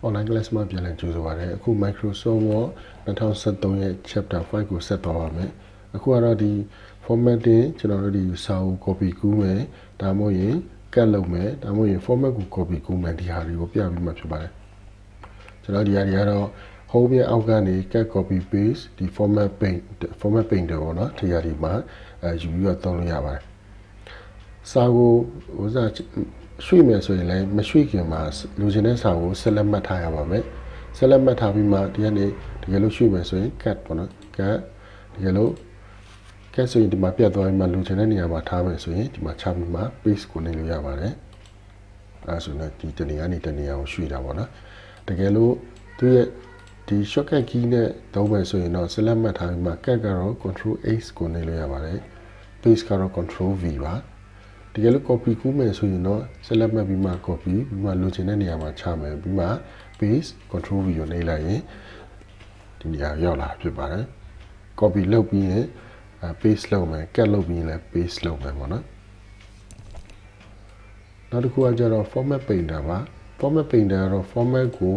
online class မှာပြန်လည်ကြိုးစားပါရစေအခု Microsoft Word 2013ရဲ့ chapter 5ကိုဆက်သွားပါမယ်အခုကတော့ဒီ formatting ကျွန်တော်တို့ဒီစာအုပ် copy ကူးမယ်ဒါမှမဟုတ်ရင် cut လုပ်မယ်ဒါမှမဟုတ်ရင် format ကို copy ကူးမယ်ဒီဟာတွေကိုပြပြီးမှဖြစ်ပါတယ်ကျွန်တော်ဒီဟာတွေကတော့ home ရဲ့အောက်ကနေ cut copy paste ဒီ format painter ပေါ့နော်ဒီဟာဒီမှာယူပြီးတော့သုံးလို့ရပါတယ်စာကိုဥစားရွှေ့မယ်ဆိုရင်လည်းမရွှေ့ခင်မှာလူချင်းတဲ့စာကိုဆက်လက်မှတ်ထားရပါမယ်ဆက်လက်မှတ်ထားပြီးမှဒီကနေတကယ်လို့ရွှေ့မယ်ဆိုရင် cut ပေါ့နော် cut တကယ်လို့ cut ဆိုရင်ဒီမှာပြတ်သွားပြီးမှလူချင်းတဲ့နေရာမှာထားမယ်ဆိုရင်ဒီမှာချပြီးမှ paste ကိုနေလို့ရပါတယ်အဲဆိုတော့ဒီတနေရာနေတနေရာကိုရွှေ့တာပေါ့နော်တကယ်လို့သူရဲ့ဒီ shortcut key နဲ့သုံးမယ်ဆိုရင်တော့ဆက်လက်မှတ်ထားပြီးမှ cut ကတော့ control H ကိုနေလို့ရပါတယ် paste ကတော့ control V ပါတကယ်လို့ copy ကူးမယ်ဆိုရင်တော့ဆက်လက်မှတ်ပြီးမှ copy ပြီးမှလိုချင်တဲ့နေရာမှာချမယ်ပြီးမှ paste control V ကိုနှိပ်လိုက်ရင်ဒီနေရာရောက်လာဖြစ်ပါတယ် copy လုပ်ပြီးရင် paste လုပ်မယ် cut လုပ်ပြီးရင်လည်း paste လုပ်မယ်ပေါ့နော်နောက်တစ်ခုကကျတော့ format painter ပါ format painter ကတော့ format ကို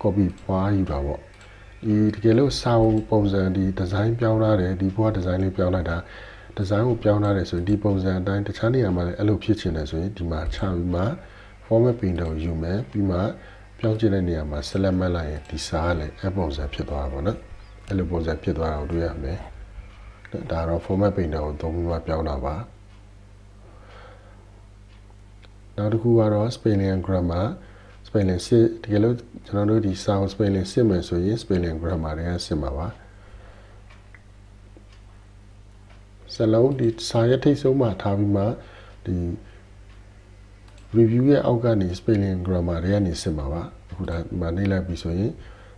copy ပွားယူတာပေါ့ဒီတကယ်လို့စာအုပ်ပုံစံဒီ design ပြောင်းလာတယ်ဒီဘွား design လေးပြောင်းလိုက်တာဒီဇိုင်းကိုပြောင်းလာတယ်ဆိုရင်ဒီပုံစံအတိုင်းတခြားနေရာမှာလည်းအဲ့လိုဖြစ်ချင်တယ်ဆိုရင်ဒီမှာချပြီးမှ format painter ကိုယူမယ်ပြီးမှပြောင်းချင်တဲ့နေရာမှာ select မှတ်လိုက်ရင်ဒီစာကလည်းအဲ့ပုံစံဖြစ်သွားတာပေါ့နော်အဲ့လိုပုံစံဖြစ်သွားတာကိုတွေ့ရမယ်ဒါတော့ format painter ကိုသုံးပြီးမှပြောင်းတာပါနောက်တစ်ခုကတော့ spelling and grammar spelling စစ်တကယ်လို့ကျွန်တော်တို့ဒီစာကို spelling စစ်မယ်ဆိုရင် spelling grammar တွေကစစ်မှာပါစလုံးဒီစာရဲ့ထိတ်ဆုံးမှာထားပြီးမှဒီ review ရဲ့အောက်ကနေ spelling grammar တွေကနေစစ်မှာပါအခုဒါဒီမှာနှိပ်လိုက်ပြီဆိုရင်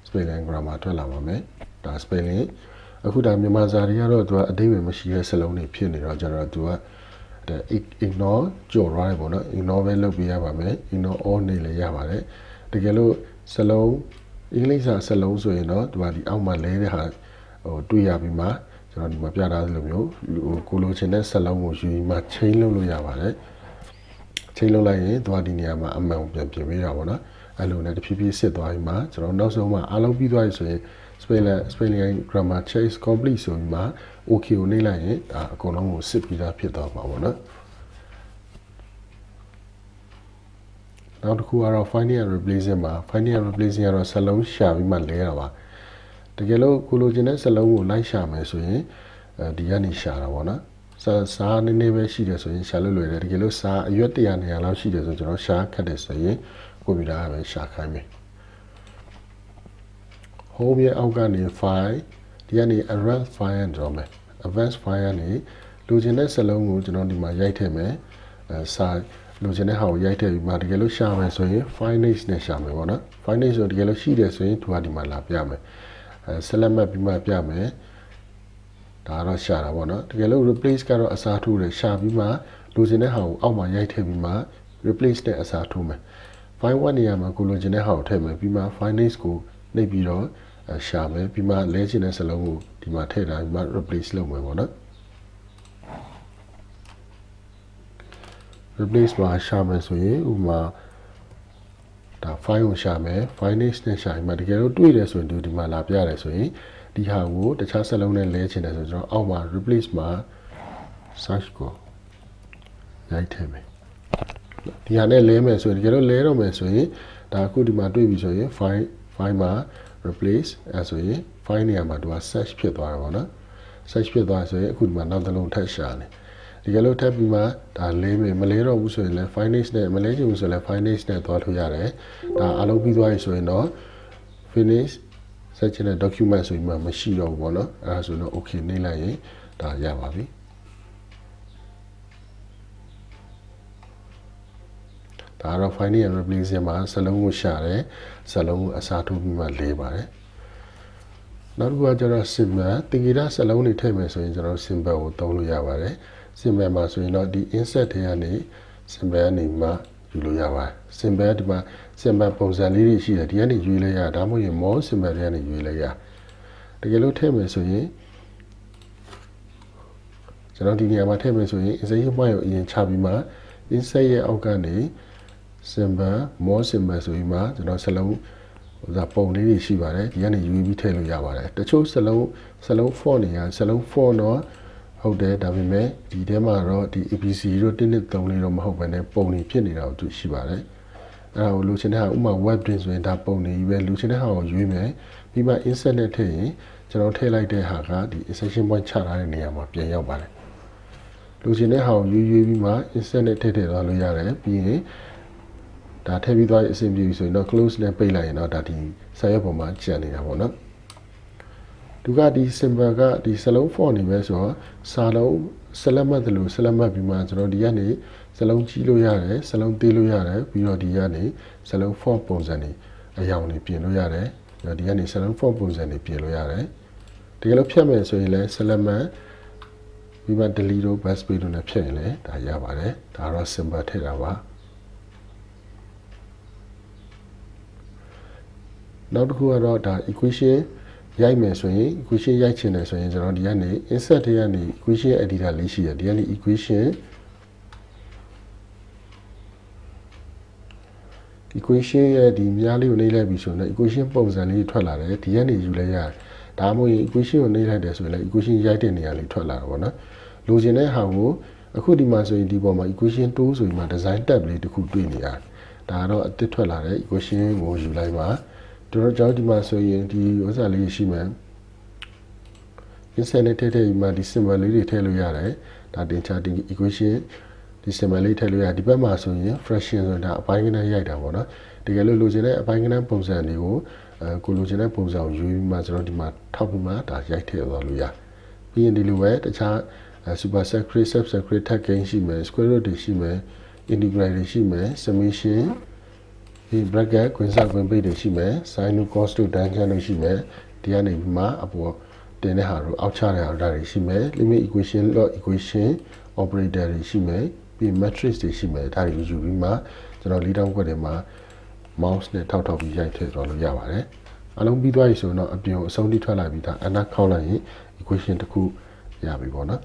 spelling grammar ထွက်လာပါမယ်ဒါ spelling အခုဒါမြန်မာစာတွေကတော့သူကအဓိပ္ပာယ်မရှိတဲ့စလုံးတွေဖြစ်နေတော့ကျတော့သူက ignore ကြော်ရတယ်ပေါ့နော် ignore ပဲလုပ်ပေးရပါမယ် ignore all နေလည်းရပါတယ်တကယ်လို့စလုံးအင်္ဂလိပ်စာစလုံးဆိုရင်တော့သူကဒီအောက်မှာလဲတဲ့ဟာဟိုတွေ့ရပြီးမှကျွန်တော်ဒီမှာပြထားသလိုမျိုးကိုလိုချင်တဲ့ဆက်လုံးကိုယူပြီးမှ chain လုပ်လို့ရပါတယ် chain လုပ်လိုက်ရင်သွားဒီနေရာမှာအမှန်ကိုပြန်ပြင်ပေးတာပေါ့နော်အဲ့လိုနဲ့တဖြည်းဖြည်းစစ်သွားပြီးမှကျွန်တော်နောက်ဆုံးမှအားလုံးပြီးသွားပြီဆိုရင် spelling and grammar check is complete ဆိုပြီးမှ okay ကိုနှိပ်လိုက်ရင်ဒါအကုန်လုံးကိုစစ်ပြီးသားဖြစ်သွားမှာပေါ့နော်နောက်တစ်ခုကတော့ finding and replacing ပါ finding and replacing ကတော့ဆက်လုံးရှာပြီးမှလဲတာပါတကယ်လို့ကိုလိုချင်တဲ့စလုံးကိုလိုက်ရှာမယ်ဆိုရင်ဒီကနေရှာတာပေါ့နော်စာနည်းနည်းပဲရှိတယ်ဆိုရင်ရှာလို့လွယ်တယ်တကယ်လို့စာအရွက်100နေရာလောက်ရှိတယ်ဆိုကျွန်တော်ရှာခတ်တယ်ဆိုရင်ကွန်ပျူတာကပဲရှာခိုင်းမယ် home ရဲ့အောက်ကနေ file ဒီကနေ advanced file နဲ့ကြောင်းမယ် advanced file ကနေလိုချင်တဲ့စလုံးကိုကျွန်တော်ဒီမှာရိုက်ထည့်မယ်စာလိုချင်တဲ့ဟာကိုရိုက်ထည့်ပြီးမှတကယ်လို့ရှာမယ်ဆိုရင် file name နဲ့ရှာမယ်ပေါ့နော် file name ဆိုတကယ်လို့ရှိတယ်ဆိုရင်သူကဒီမှာလာပြမယ်select မှတ်ပြီးမှပြမယ်ဒါတော့ရှာတာပေါ့နော်တကယ်လို့ replace ကတော့အစားထိုးတယ်ရှာပြီးမှလိုချင်တဲ့ဟာကိုအောက်မှာရိုက်ထည့်ပြီးမှ replace နဲ့အစားထိုးမယ် file 1နေရာမှာကိုလိုချင်တဲ့ဟာကိုထည့်မယ်ပြီးမှ file name ကိုနှိပ်ပြီးတော့ရှာမယ်ပြီးမှလဲချင်တဲ့စလုံးကိုဒီမှာထည့်ထားပြီးမှ replace လုပ်မယ်ပေါ့နော် replace မှာရှာမယ်ဆိုရင်ဥပမာဒါ file ကိုရှာမယ် file name နဲ့ရှာရင်မှတကယ်လို့တွေ့တယ်ဆိုရင်ဒီမှာလာပြရတယ်ဆိုရင်ဒီဟာကိုတခြားစလုံးနဲ့လဲချင်တယ်ဆိုတော့အောက်မှာ replace မှာ search ကိုရိုက်ထည့်မယ်ဒီဟာနဲ့လဲမယ်ဆိုရင်တကယ်လို့လဲတော့မယ်ဆိုရင်ဒါအခုဒီမှာတွေ့ပြီဆိုရင် file မှာ replace အဲဆိုရင် file နေရာမှာသူက search ဖြစ်သွားတာပေါ့နော် search ဖြစ်သွားဆိုရင်အခုဒီမှာနောက်တစ်လုံးထပ်ရှာတယ်ဒီကလို့ထပ်ပြီးမှဒါလဲမယ်မလဲတော့ဘူးဆိုရင်လည်း file name နဲ့မလဲချင်ဘူးဆိုရင်လည်း file name နဲ့သွားလို့ရတယ်ဒါအားလုံးပြီးသွားပြီဆိုရင်တော့ finish ဆက်ချင်တဲ့ document ဆိုပြီးမှမရှိတော့ဘူးပေါ့နော်အဲဒါဆိုတော့ okay နှိပ်လိုက်ရင်ဒါရပါပြီဒါတော့ finding and replacing မှာစလုံးကိုရှာတယ်စလုံးကိုအစားထိုးပြီးမှလေးပါတယ်နောက်တစ်ခုကကျတော့ symbol သင်္ကေတစလုံးတွေထည့်မယ်ဆိုရင်ကျွန်တော် symbol ကိုသုံးလို့ရပါတယ် symbol မှာဆိုရင်တော့ဒီ insert ထဲကနေ symbol ကနေမှယူလို့ရပါတယ် symbol ဒီမှာ symbol ပုံစံလေးတွေရှိတယ်ဒီကနေယူလိုက်ရဒါမှမဟုတ်ရင် more symbol တွေကနေယူလိုက်ရတကယ်လို့ထည့်မယ်ဆိုရင်ကျွန်တော်ဒီနေရာမှာထည့်မယ်ဆိုရင် insert ရဲ့ point ကိုအရင်ချပြီးမှ insert ရဲ့အောက်ကနေ symbol more symbol ဆိုပြီးမှကျွန်တော်စလုံး ဒါပုံလေးတွေရှိပါတယ်ဒီကနေယူပြီးထည့်လို့ရပါတယ်တချို့စလုံး font တွေကစလုံး font တော့ဟုတ်တယ်ဒါပေမဲ့ဒီထဲမှာတော့ဒီ ABC တို့1 2 3လေးတော့မဟုတ်ဘဲနဲ့ပုံတွေဖြစ်နေတာကိုတွေ့ရှိပါတယ်အဲ့ဒါကိုလိုချင်တဲ့ဟာဥမာ web တင်ဆိုရင်ဒါပုံတွေပဲလိုချင်တဲ့ဟာကိုရွေးမယ်ပြီးမှ insert နဲ့ထည့်ရင်ကျွန်တော်ထည့်လိုက်တဲ့ဟာကဒီ insertion point ချထားတဲ့နေရာမှာပြန်ရောက်ပါတယ်လိုချင်တဲ့ဟာကိုရွေးပြီးမှ insert နဲ့ထည့်သွားလို့ရတယ်ပြီးရင်ဒါထည့်ပြီးသွားအဆင်ပြေပြီဆိုရင်တော့ close နဲ့ပိတ်လိုက်ရင်တော့ဒါဒီစာရွက်ပေါ်မှာကျန်နေတာပေါ့နော်သူကဒီ symbol ကဒီစလုံး font နေပဲဆိုတော့စာလုံးဆက်လက်မှတ်တယ်လို့ဆက်လက်မှတ်ပြီးမှကျွန်တော်ဒီကနေစလုံးကြီးလို့ရတယ်စလုံးသေးလို့ရတယ်ပြီးတော့ဒီကနေစလုံး font ပုံစံတွေအရောင်တွေပြင်လို့ရတယ်ဒီကနေစလုံး font ပုံစံတွေပြင်လို့ရတယ်တကယ်လို့ဖြတ်မယ်ဆိုရင်လည်းဆက်လက်မှတ်ပြီးမှ delete တို့ backspace တို့နဲ့ဖြတ်ရင်လည်းဒါရပါတယ်ဒါတော့ symbol ထည့်တာပါနောက်တစ်ခုကတော့ဒါ equation ရိုက်မယ်ဆိုရင် equation ရိုက်ချင်တယ်ဆိုရင်ကျွန်တော်ဒီကနေ insert တွေကနေ equation editor လေးရှိတယ်ဒီကနေ equation ရဲ့ဒီမြားလေးကိုနှိပ်လိုက်ပြီဆိုရင် equation ပုံစံလေးထွက်လာတယ်ဒီကနေယူလဲရတယ်ဒါမှမဟုတ်ရင် equation ကိုနှိပ်လိုက်တယ်ဆိုရင်လည်း equation ရိုက်တဲ့နေရာလေးထွက်လာတာပေါ့နော်လိုချင်တဲ့ဟာကိုအခုဒီမှာဆိုရင်ဒီပေါ်မှာ equation tool ဆိုရင်မှာ design tab လေးတစ်ခုတွေ့နေရတယ်ဒါကတော့အသစ်ထွက်လာတဲ့ equation ကိုယူလိုက်ပါကျွန်တော်ဒီမှာဆိုရင်ဒီဥစ္စာလေးရှိမယ် insert နဲ့ထည့်ပြီးမှဒီ symbol လေးတွေထည့်လို့ရတယ်ဒါတင်ချဒီ equation ဒီ symbol လေးထည့်လို့ရဒီဘက်မှာဆိုရင် fraction ဆိုတာအပိုင်းကဏ္ဍရိုက်တာပေါ့နော်တကယ်လို့လိုချင်တဲ့အပိုင်းကဏ္ဍပုံစံတွေကိုကိုလိုချင်တဲ့ပုံစံကိုယူပြီးမှကျွန်တော်ဒီမှာထောက်ပြီးမှဒါရိုက်ထည့်သွားလို့ရပြီးရင်ဒီလိုပဲတခြား superscript subscript tag gain ရှိမယ် square root တွေရှိမယ် integral တွေရှိမယ် summation ဒီ bracket ခွင်းစားခွင်းပိတ်တွေရှိမယ် sin တို့ cos တို့ tangent တို့ရှိမယ်ဒီကနေပြီးမှအပေါ်တင်တဲ့ဟာတို့အောက်ချတဲ့ဟာတွေရှိမယ် limit equation log equation operator တွေရှိမယ်ပြီး matrix တွေရှိမယ်ဒါတွေယူပြီးမှကျွန်တော်လေးတောင်းခွက်တွေမှာ mouse နဲ့ထောက်ပြီးရိုက်ထည့်သွားလို့ရပါတယ်အလုံးပြီးသွားပြီဆိုတော့အပြင်အဆုံးထိထွက်လာပြီးဒါအနားခေါက်လိုက်ရင် equation တစ်ခုရပြီပေါ့နော်